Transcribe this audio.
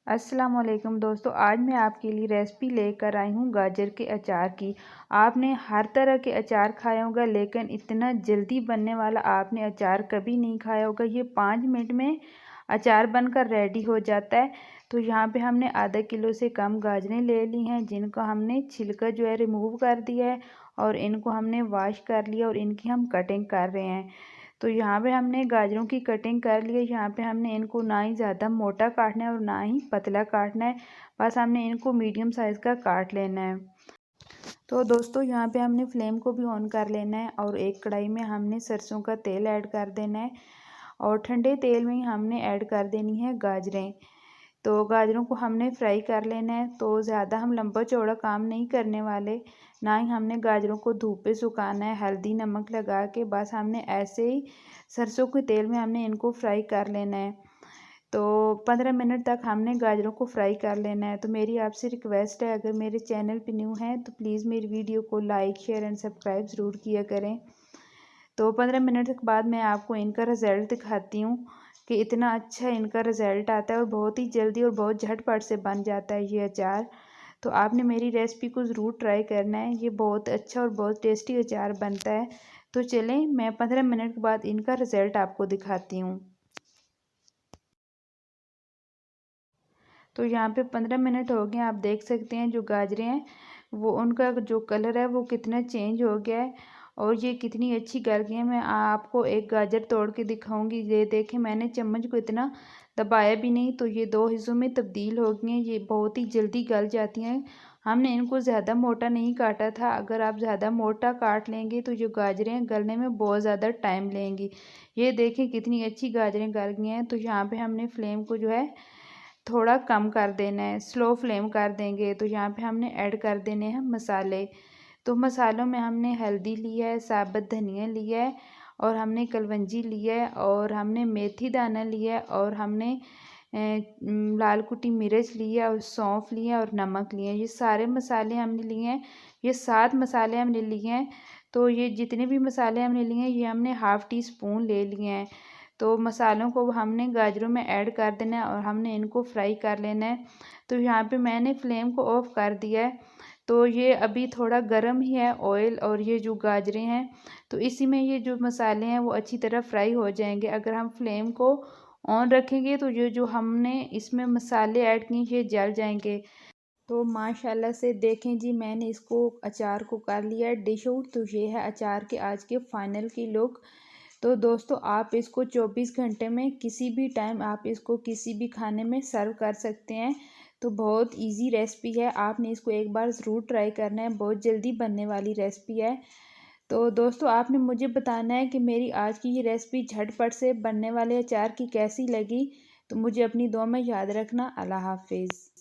अस्सलाम वालेकुम दोस्तों, आज मैं आपके लिए रेसिपी लेकर आई हूँ गाजर के अचार की। आपने हर तरह के अचार खाया होगा, लेकिन इतना जल्दी बनने वाला आपने अचार कभी नहीं खाया होगा। ये 5 मिनट में अचार बनकर रेडी हो जाता है। तो यहाँ पे हमने आधा किलो से कम गाजरें ले ली हैं, जिनको हमने छिलका जो है रिमूव कर दिया है और इनको हमने वॉश कर लिया और इनकी हम कटिंग कर रहे हैं। तो यहाँ पे हमने गाजरों की कटिंग कर ली है। यहाँ पे हमने इनको ना ही ज़्यादा मोटा काटना है और ना ही पतला काटना है, बस हमने इनको मीडियम साइज़ का काट लेना है। तो दोस्तों यहाँ पे हमने फ्लेम को भी ऑन कर लेना है और एक कढ़ाई में हमने सरसों का तेल ऐड कर देना है और ठंडे तेल में ही हमने ऐड कर देनी है गाजरें। तो गाजरों को हमने फ्राई कर लेना है। तो ज़्यादा हम लंबा चौड़ा काम नहीं करने वाले, ना ही हमने गाजरों को धूप पे सुखाना है हल्दी नमक लगा के, बस हमने ऐसे ही सरसों के तेल में हमने इनको फ्राई कर लेना है। तो 15 मिनट तक हमने गाजरों को फ्राई कर लेना है। तो मेरी आपसे रिक्वेस्ट है, अगर मेरे चैनल पे न्यू हैं तो प्लीज़ मेरी वीडियो को लाइक शेयर एंड सब्सक्राइब ज़रूर किया करें। तो 15 मिनट के बाद मैं आपको इनका रिज़ल्ट दिखाती हूँ कि इतना अच्छा इनका रिज़ल्ट आता है और बहुत ही जल्दी और बहुत झटपट से बन जाता है ये अचार। तो आपने मेरी रेसिपी को ज़रूर ट्राई करना है, ये बहुत अच्छा और बहुत टेस्टी अचार बनता है। तो चलें मैं 15 मिनट के बाद इनका रिज़ल्ट आपको दिखाती हूँ। तो यहाँ पे 15 मिनट हो गए, आप देख सकते हैं जो गाजरें हैं वो उनका जो कलर है वो कितना चेंज हो गया है और ये कितनी अच्छी गल गई है। मैं आपको एक गाजर तोड़ के दिखाऊंगी। ये देखें, मैंने चम्मच को इतना दबाया भी नहीं तो ये 2 हिस्सों में तब्दील हो गई हैं। ये बहुत ही जल्दी गल जाती हैं। हमने इनको ज़्यादा मोटा नहीं काटा था, अगर आप ज़्यादा मोटा काट लेंगे तो जो गाजरें गलने में बहुत ज़्यादा टाइम लेंगी। ये देखें कितनी अच्छी गाजरें गल गई हैं। तो यहाँ पर हमने फ्लेम को जो है थोड़ा कम कर देना है, स्लो फ्लेम कर देंगे। तो यहाँ पे हमने ऐड कर देने हैं मसाले। तो मसालों में हमने हल्दी लिया है, साबुत धनिया लिया है और हमने कलवंजी लिया है और हमने मेथी दाना लिया है और हमने लाल कुटी मिर्च लिया और सौंफ लिया और नमक लिया। ये सारे मसाले हमने लिए हैं, ये 7 मसाले हमने लिए हैं। तो ये जितने भी मसाले हमने लिए हैं ये हमने हाफ़ टी स्पून ले लिए हैं। तो मसालों को हमने गाजरों में ऐड कर देना है और हमने इनको फ्राई कर लेना है। तो यहाँ पे मैंने फ्लेम को ऑफ कर दिया है। तो ये अभी थोड़ा गर्म ही है ऑयल और ये जो गाजरें हैं, तो इसी में ये जो मसाले हैं वो अच्छी तरह फ्राई हो जाएंगे। अगर हम फ्लेम को ऑन रखेंगे तो ये जो हमने इसमें मसाले ऐड किए ये जल जाएंगे। तो माशाल्लाह से देखें जी, मैंने इसको अचार को कर लिया है डिश आउट। तो ये है अचार के आज के फाइनल की लुक। तो दोस्तों आप इसको 24 घंटे में किसी भी टाइम आप इसको किसी भी खाने में सर्व कर सकते हैं। तो बहुत इजी रेसिपी है, आपने इसको एक बार ज़रूर ट्राई करना है, बहुत जल्दी बनने वाली रेसिपी है। तो दोस्तों आपने मुझे बताना है कि मेरी आज की ये रेसिपी झटपट से बनने वाले अचार की कैसी लगी। तो मुझे अपनी दुआ में याद रखना। अल्लाह हाफिज़।